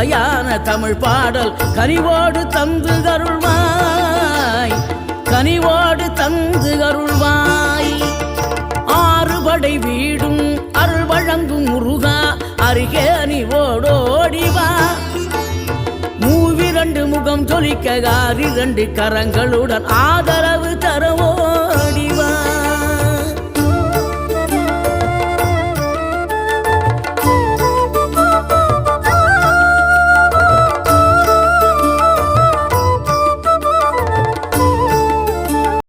சுவையான தமிழ் பாடல் கனிவோடு தந்து அருள்வாய், கனிவோடு தந்து அருள்வாய். ஆறுபடை வீடும் அருள் வழங்கும் முருகா, அருகே நீ ஓடோடிவா. மூவிரண்டு முகம் ஜொலிக்க 6 கரங்களுடன் ஆதரவு தர